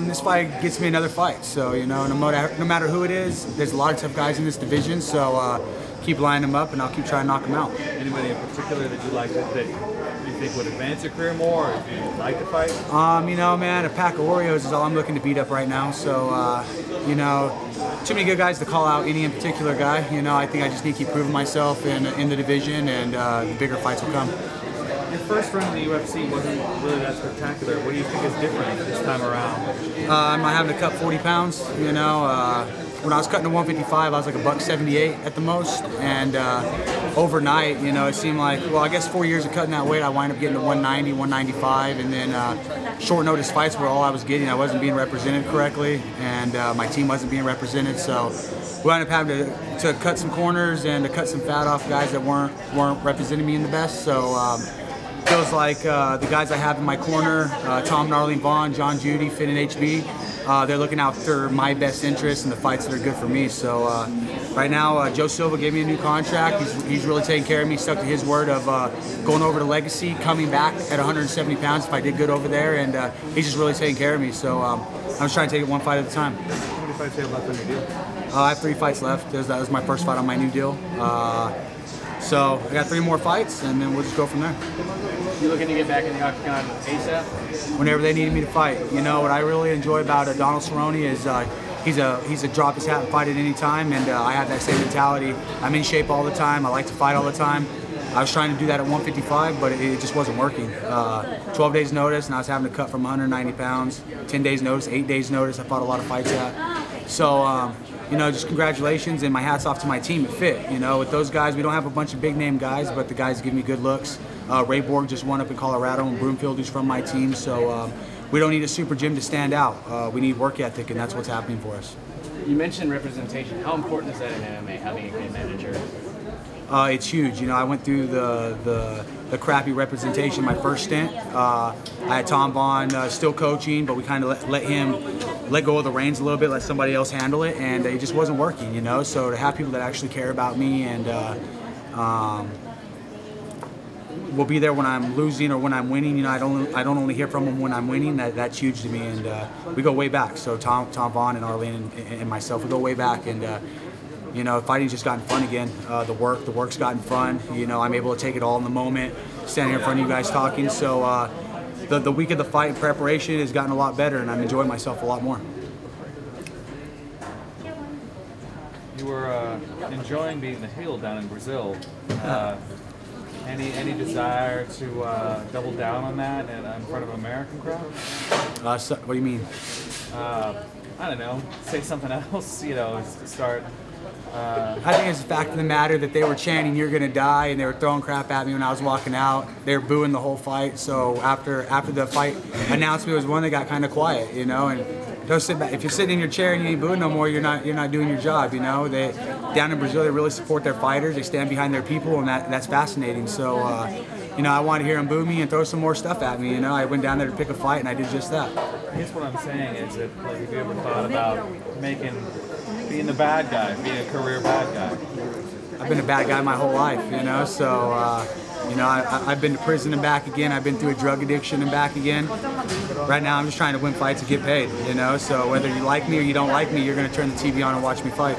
This fight gets me another fight. So, you know, no matter who it is, there's a lot of tough guys in this division. So keep lining them up, and I'll keep trying to knock them out. Anybody in particular that you like that you think would advance your career more, or if you like to fight? You know, man, a pack of Oreos is all I'm looking to beat up right now. So, you know, too many good guys to call out any in particular guy. You know, I think I just need to keep proving myself in the division, and the bigger fights will come. Your first run in the UFC wasn't really that spectacular. What do you think is different this time around? I'm not having to cut 40 pounds. You know, when I was cutting to 155, I was like a $178 at the most, and overnight, you know, it seemed like, well, I guess 4 years of cutting that weight, I wind up getting to 190, 195, and then short notice fights were all I was getting. I wasn't being represented correctly, and my team wasn't being represented, so we wound up having to cut some corners and to cut some fat off guys that weren't representing me in the best. So feels like the guys I have in my corner, Tom and Arlene Vaughn, John Judy, Finn and HB, they're looking after my best interests and the fights that are good for me. So right now, Joe Silva gave me a new contract. He's really taking care of me, stuck to his word of going over to Legacy, coming back at 170 pounds if I did good over there, and he's just really taking care of me. So I'm just trying to take it one fight at a time. How many fights do you have left on your deal? I have 3 fights left. That was my first fight on my new deal. So I got 3 more fights, and then we'll just go from there. You looking to get back in the octagon ASAP? Whenever they needed me to fight. You know, what I really enjoy about Donald Cerrone is he's a drop his hat and fight at any time, and I have that same mentality. I'm in shape all the time. I like to fight all the time. I was trying to do that at 155, but it just wasn't working. 12 days notice, and I was having to cut from 190 pounds. 10 days notice, 8 days notice. I fought a lot of fights at. So, you know, just congratulations, and my hat's off to my team at Fit. You know, with those guys, we don't have a bunch of big name guys, but the guys give me good looks. Ray Borg just won up in Colorado, and Broomfield, who's from my team. So we don't need a super gym to stand out. We need work ethic, and that's what's happening for us. You mentioned representation. How important is that in MMA, having a good manager? It's huge. You know, I went through the crappy representation my first stint. I had Tom Vaughn still coaching, but we kind of let him let go of the reins a little bit, let somebody else handle it, and it just wasn't working, you know. So to have people that actually care about me and will be there when I'm losing or when I'm winning, you know, I don't only hear from them when I'm winning. That's huge to me, and we go way back. So Tom Vaughn and Arlene and myself, we go way back, and you know, fighting's just gotten fun again. The work's gotten fun. You know, I'm able to take it all in the moment, standing in front of you guys talking. So the week of the fight and preparation has gotten a lot better, and I'm enjoying myself a lot more. You were enjoying being the heel down in Brazil. Any desire to double down on that and in front of an American crowd? So, what do you mean? I don't know. Say something else. You know, start. I think it's the fact of the matter that they were chanting "You're gonna die" and they were throwing crap at me when I was walking out. They were booing the whole fight. So after the fight announcement was one, they got kind of quiet, you know. And don't sit back. If you're sitting in your chair and you ain't booing no more, you're not doing your job, you know. They down in Brazil, they really support their fighters. They stand behind their people, and that's fascinating. So you know, I want to hear them boo me and throw some more stuff at me. You know, I went down there to pick a fight, and I did just that. I guess what I'm saying is that, like, have you ever thought about being the bad guy, being a career bad guy? I've been a bad guy my whole life, you know. So you know, I've been to prison and back again. I've been through a drug addiction and back again. Right now, I'm just trying to win fights and get paid, you know. So whether you like me or you don't like me, you're going to turn the TV on and watch me fight.